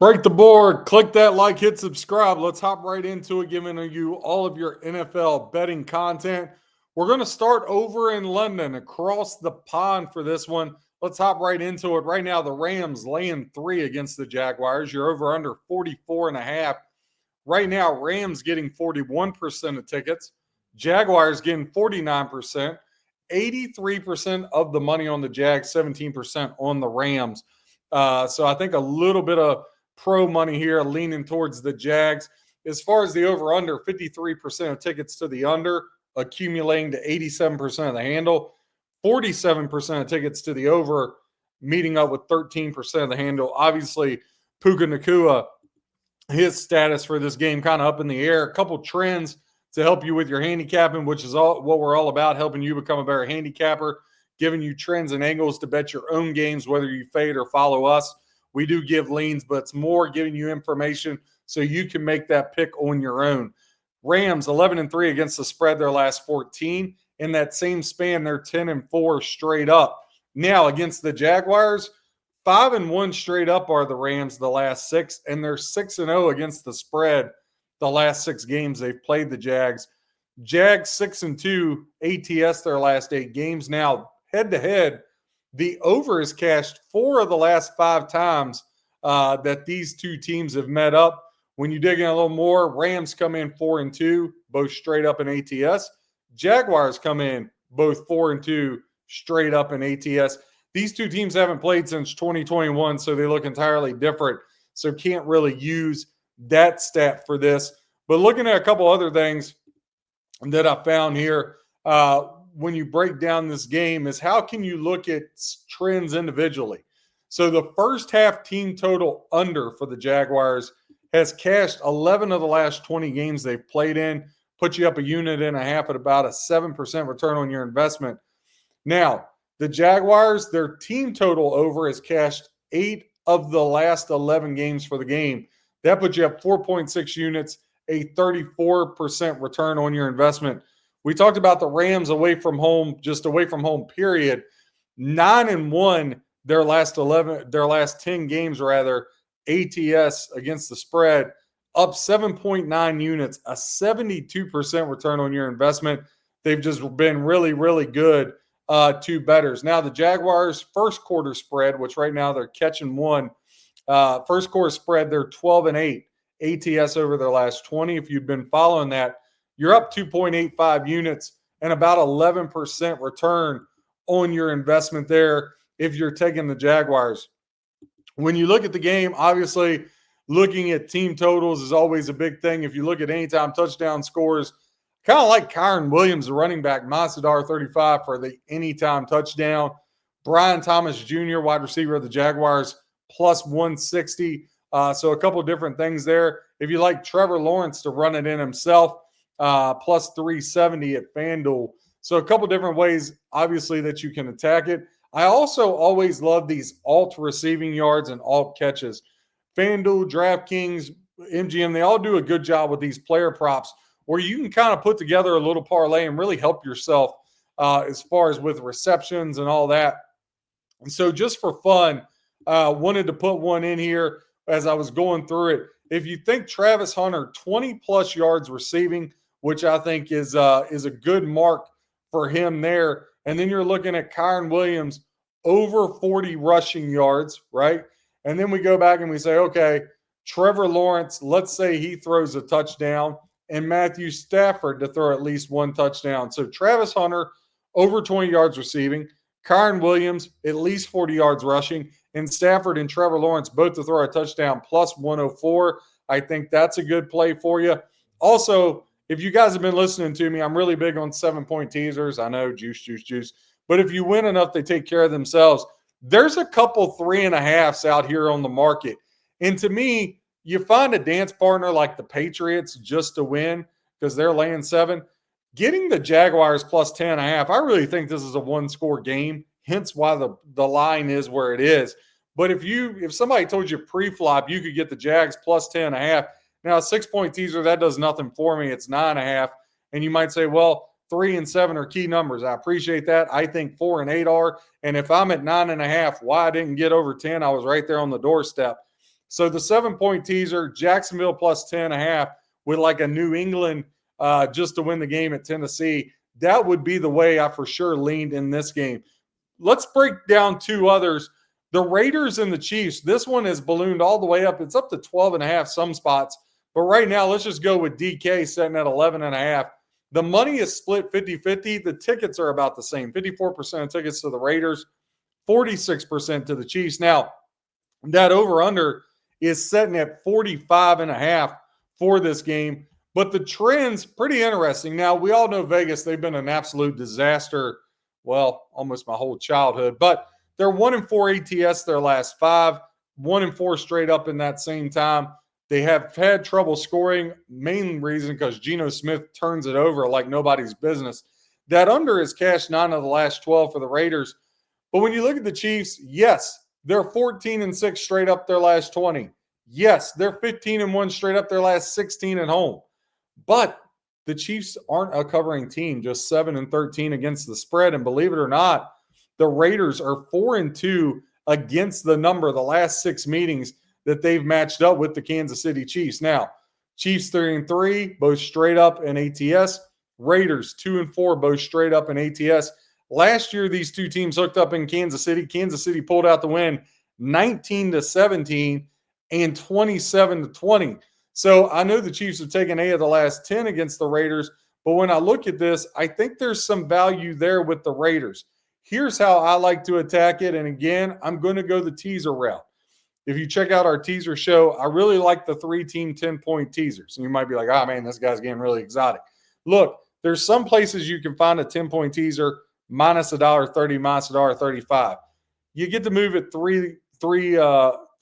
Break the board, click that like, hit subscribe. Let's hop right into it, giving you all of your NFL betting content. We're going to start over in London, across the pond for this one. Let's hop right into it. Right now, the Rams laying 3 against the Jaguars. You're over under 44.5. Right now, Rams getting 41% of tickets. Jaguars getting 49%. 83% of the money on the Jags, 17% on the Rams. So I think a little bit of pro money here leaning towards the Jags. As far as the over-under, 53% of tickets to the under, accumulating to 87% of the handle. 47% of tickets to the over, meeting up with 13% of the handle. Obviously, Puka Nacua, his status for this game kind of up in the air. A couple trends to help you with your handicapping, which is all what we're all about, helping you become a better handicapper, giving you trends and angles to bet your own games, whether you fade or follow us. We do give leans, but it's more giving you information so you can make that pick on your own. Rams 11-3 against the spread their last 14. In that same span, they're 10-4 straight up. Now against the Jaguars, 5-1 straight up are the Rams the last 6, and they're 6-0 against the spread the last 6 games they've played the Jags. Jags 6-2 ATS their last 8 games. Now head to head, the over is cashed 4 of the last 5 times that these two teams have met up. When you dig in a little more, Rams come in 4-2, both straight up in ATS. Jaguars come in both 4-2, straight up in ATS. These two teams haven't played since 2021, so they look entirely different. So can't really use that stat for this. But looking at a couple other things that I found here, when you break down this game, is how can you look at trends individually? So the first half team total under for the Jaguars has cashed 11 of the last 20 games they've played in, put you up 1.5 units at about a 7% return on your investment. Now, the Jaguars, their team total over has cashed 8 of the last 11 games for the game. That puts you up 4.6 units, a 34% return on your investment. We talked about the Rams away from home, just away from home, period. 9-1 their last 10 games rather, ATS against the spread, up 7.9 units, a 72% return on your investment. They've just been really, really good to bettors. Now the Jaguars first quarter spread, which right now they're catching 1. First quarter spread, they're 12-8 ATS over their last 20. If you've been following that, you're up 2.85 units and about 11% return on your investment there if you're taking the Jaguars. When you look at the game, obviously looking at team totals is always a big thing. If you look at anytime touchdown scores, kind of like Kyron Williams, the running back, Massadar 35 for the anytime touchdown. Brian Thomas Jr., wide receiver of the Jaguars, plus 160. So a couple of different things there. If you like Trevor Lawrence to run it in himself, plus 370 at FanDuel. So a couple different ways, obviously, that you can attack it. I also always love these alt receiving yards and alt catches. FanDuel, DraftKings, MGM, they all do a good job with these player props where you can kind of put together a little parlay and really help yourself as far as with receptions and all that. And so just for fun, wanted to put one in here as I was going through it. If you think Travis Hunter, 20-plus yards receiving, which I think is a good mark for him there. And then you're looking at Kyron Williams, over 40 rushing yards, right? And then we go back and we say, okay, Trevor Lawrence, let's say he throws a touchdown, and Matthew Stafford to throw at least 1 touchdown. So Travis Hunter, over 20 yards receiving, Kyron Williams, at least 40 yards rushing, and Stafford and Trevor Lawrence both to throw a touchdown, plus 104. I think that's a good play for you. Also, if you guys have been listening to me, I'm really big on 7-point teasers. I know, juice. But if you win enough, they take care of themselves. There's a couple 3.5s out here on the market. And to me, you find a dance partner like the Patriots just to win because they're laying 7. Getting the Jaguars plus 10.5, I really think this is a 1-score game, hence why the line is where it is. But if somebody told you pre-flop, you could get the Jags plus 10.5. Now, a 6-point teaser, that does nothing for me. It's 9.5. And you might say, well, 3 and 7 are key numbers. I appreciate that. I think 4 and 8 are. And if I'm at 9.5, why I didn't get over 10, I was right there on the doorstep. So the 7-point teaser, Jacksonville plus 10.5 with like a New England just to win the game at Tennessee, that would be the way I for sure leaned in this game. Let's break down two others. The Raiders and the Chiefs, this one is ballooned all the way up. It's up to 12.5 some spots. But right now, let's just go with DK setting at 11.5. The money is split 50-50. The tickets are about the same. 54% of tickets to the Raiders, 46% to the Chiefs. Now, that over-under is setting at 45.5 for this game. But the trend's pretty interesting. Now, we all know Vegas, they've been an absolute disaster, well, almost my whole childhood. But they're 1-4 ATS their last 5, 1-4 straight up in that same time. They have had trouble scoring, main reason because Geno Smith turns it over like nobody's business. That under is cashed 9 of the last 12 for the Raiders. But when you look at the Chiefs, yes, they're 14-6 straight up their last 20. Yes, they're 15-1 straight up their last 16 at home. But the Chiefs aren't a covering team, just 7-13 against the spread. And believe it or not, the Raiders are 4-2 against the number the last 6 meetings that they've matched up with the Kansas City Chiefs. Now, Chiefs 3-3, both straight up in ATS. Raiders 2-4, both straight up in ATS. Last year, these two teams hooked up in Kansas City. Kansas City pulled out the win 19-17 and 27-20. So I know the Chiefs have taken 8 of the last 10 against the Raiders, but when I look at this, I think there's some value there with the Raiders. Here's how I like to attack it. And again, I'm going to go the teaser route. If you check out our teaser show, I really like the 3-team 10-point teasers. And you might be like, oh, man, this guy's getting really exotic. Look, there's some places you can find a 10-point teaser minus $1.30, minus $1.35. You get to move it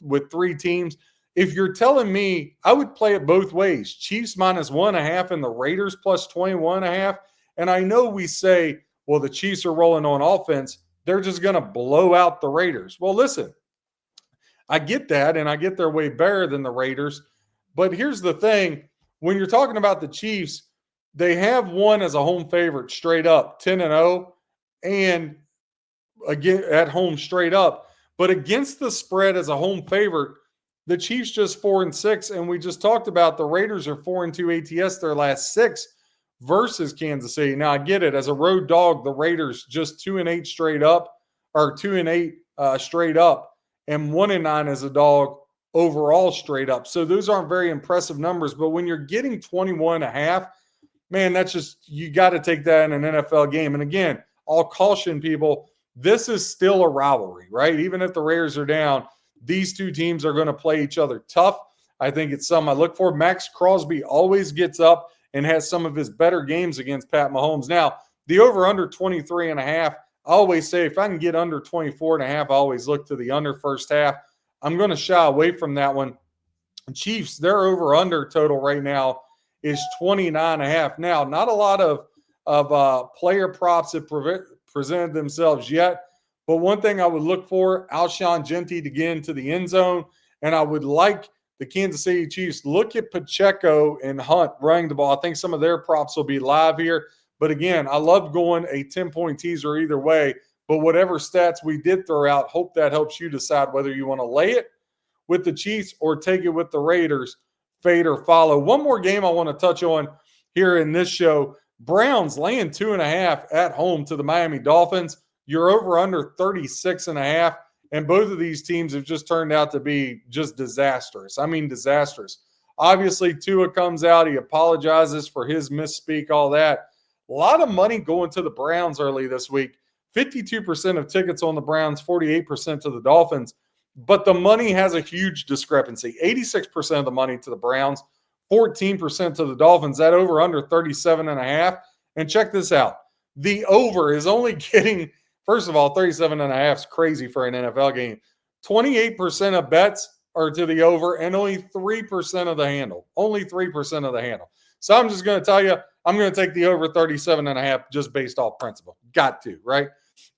with 3 teams. If you're telling me, I would play it both ways. Chiefs minus 1.5 and the Raiders plus 21.5. And I know we say, well, the Chiefs are rolling on offense. They're just going to blow out the Raiders. Well, listen, I get that, and I get they're way better than the Raiders. But here's the thing. When you're talking about the Chiefs, they have won as a home favorite straight up, 10-0, and again at home straight up. But against the spread as a home favorite, the Chiefs just 4-6, and we just talked about the Raiders are 4-2 ATS their last 6 versus Kansas City. Now, I get it. As a road dog, the Raiders just 2-8 straight up, or 2-8 straight up, and 1-9 as a dog overall straight up. So those aren't very impressive numbers. But when you're getting 21.5, man, that's just, you got to take that in an NFL game. And again, I'll caution people, this is still a rivalry, right? Even if the Raiders are down, these two teams are going to play each other tough. I think it's something I look for. Max Crosby always gets up and has some of his better games against Pat Mahomes. Now, the over-under 23.5, I always say if I can get under 24.5, I always look to the under first half. I'm going to shy away from that one. Chiefs, their over-under total right now is 29.5. Now, not a lot of player props that presented themselves yet, but one thing I would look for, Alshon Jeffrey to get into the end zone, and I would like the Kansas City Chiefs look at Pacheco and Hunt running the ball. I think some of their props will be live here. But again, I love going a 10-point teaser either way. But whatever stats we did throw out, hope that helps you decide whether you want to lay it with the Chiefs or take it with the Raiders, fade or follow. One more game I want to touch on here in this show. Browns laying 2.5 at home to the Miami Dolphins. You're over under 36.5. And both of these teams have just turned out to be just disastrous. I mean, disastrous. Obviously, Tua comes out. He apologizes for his misspeak, all that. A lot of money going to the Browns early this week. 52% of tickets on the Browns, 48% to the Dolphins. But the money has a huge discrepancy. 86% of the money to the Browns, 14% to the Dolphins. That over under 37.5. And check this out. The over is only getting, first of all, 37.5 is crazy for an NFL game. 28% of bets are to the over and only 3% of the handle. Only 3% of the handle. So I'm just going to tell you, I'm going to take the over 37.5 just based off principle. Got to, right?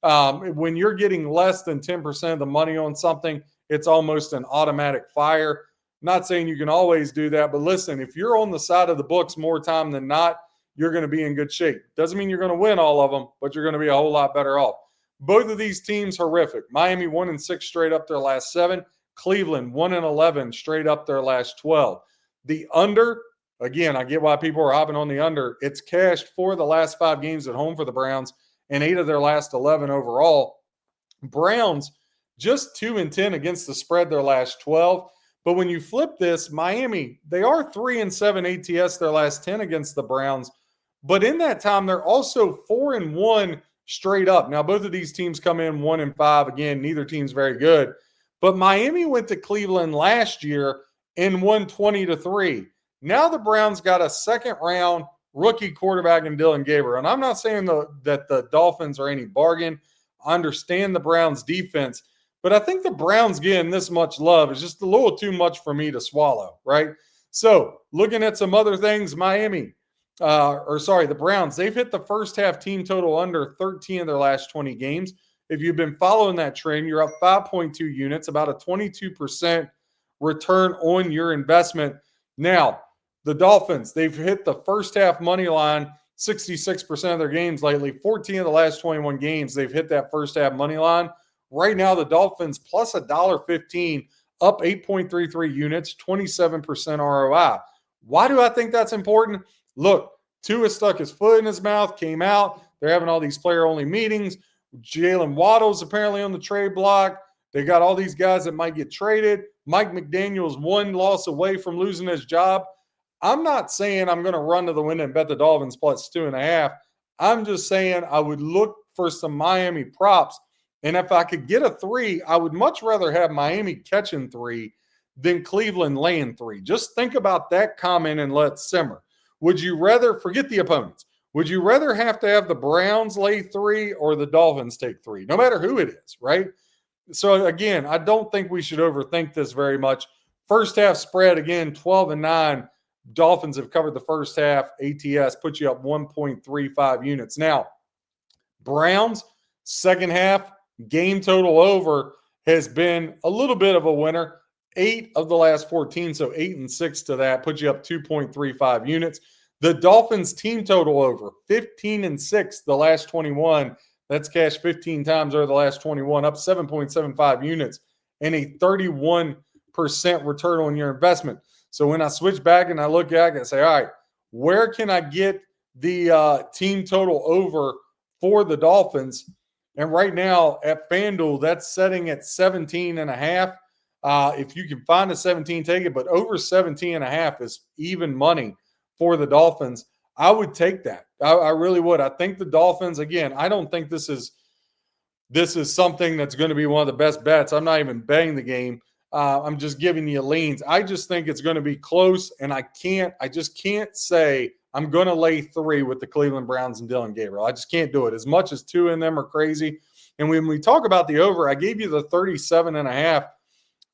When you're getting less than 10% of the money on something, it's almost an automatic fire. Not saying you can always do that, but listen, if you're on the side of the books more time than not, you're going to be in good shape. Doesn't mean you're going to win all of them, but you're going to be a whole lot better off. Both of these teams horrific. Miami 1-6 straight up their last 7. Cleveland 1-11 straight up their last 12. The under, again, I get why people are hopping on the under. It's cashed for the last 5 games at home for the Browns and 8 of their last 11 overall. Browns just 2-10 against the spread their last 12. But when you flip this, Miami, they are 3-7 ATS their last 10 against the Browns. But in that time, they're also 4-1 straight up. Now, both of these teams come in 1-5. Again, neither team's very good. But Miami went to Cleveland last year and won 20-3. Now the Browns got a second-round rookie quarterback in Dylan Gabriel. And I'm not saying that the Dolphins are any bargain. I understand the Browns' defense. But I think the Browns getting this much love is just a little too much for me to swallow, right? So looking at some other things, the Browns, they've hit the first half team total under 13 of their last 20 games. If you've been following that trend, you're up 5.2 units, about a 22% return on your investment. Now, the Dolphins, they've hit the first half money line 66% of their games lately. 14 of the last 21 games, they've hit that first half money line. Right now, the Dolphins plus $1.15, up 8.33 units, 27% ROI. Why do I think that's important? Look, Tua stuck his foot in his mouth, came out. They're having all these player-only meetings. Jalen Waddle's apparently on the trade block. They got all these guys that might get traded. Mike McDaniel's 1 loss away from losing his job. I'm not saying I'm going to run to the window and bet the Dolphins plus 2.5. I'm just saying I would look for some Miami props. And if I could get a 3, I would much rather have Miami catching 3 than Cleveland laying 3. Just think about that comment and let it simmer. Would you rather, forget the opponents, would you rather have to have the Browns lay 3 or the Dolphins take 3? No matter who it is, right? So, again, I don't think we should overthink this very much. First half spread, again, 12-9. Dolphins have covered the first half. ATS puts you up 1.35 units. Now, Browns, second half, game total over has been a little bit of a winner. 8 of the last 14, so 8-6 to that, puts you up 2.35 units. The Dolphins team total over, 15-6 the last 21. That's cashed 15 times over the last 21, up 7.75 units and a 31% return on your investment. So when I switch back and I look at it and say, all right, where can I get the team total over for the Dolphins? And right now at FanDuel, that's setting at 17.5. If you can find a 17, take it. But over 17.5 is even money for the Dolphins. I would take that. I really would. I think the Dolphins, again, I don't think this is something that's going to be one of the best bets. I'm not even betting the game. I'm just giving you leans. I just think it's going to be close, and I just can't say I'm going to lay 3 with the Cleveland Browns and Dylan Gabriel. I just can't do it. As much as 2 in them are crazy. And when we talk about the over, I gave you the 37.5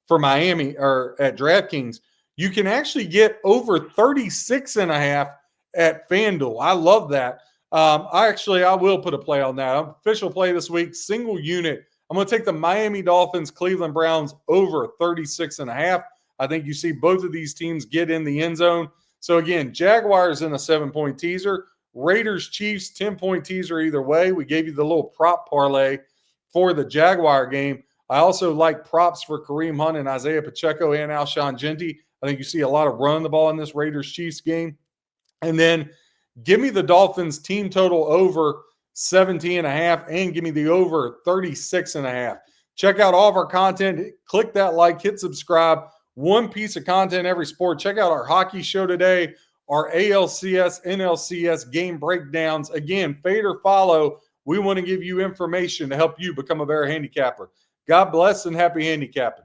for Miami or at DraftKings. You can actually get over 36.5 at FanDuel. I love that. I will put a play on that. Official play this week, single unit. I'm going to take the Miami Dolphins, Cleveland Browns over 36.5. I think you see both of these teams get in the end zone. So, again, Jaguars in a 7-point teaser. Raiders, Chiefs, 10-point teaser either way. We gave you the little prop parlay for the Jaguar game. I also like props for Kareem Hunt and Isaiah Pacheco and Alshon Jenti. I think you see a lot of run the ball in this Raiders-Chiefs game. And then give me the Dolphins team total over 17.5 and give me the over 36.5. Check out all of our content. Click that like, hit subscribe. One piece of content every sport. Check out our hockey show today, our ALCS, NLCS game breakdowns. Again, fade or follow. We want to give you information to help you become a better handicapper. God bless and happy handicapping.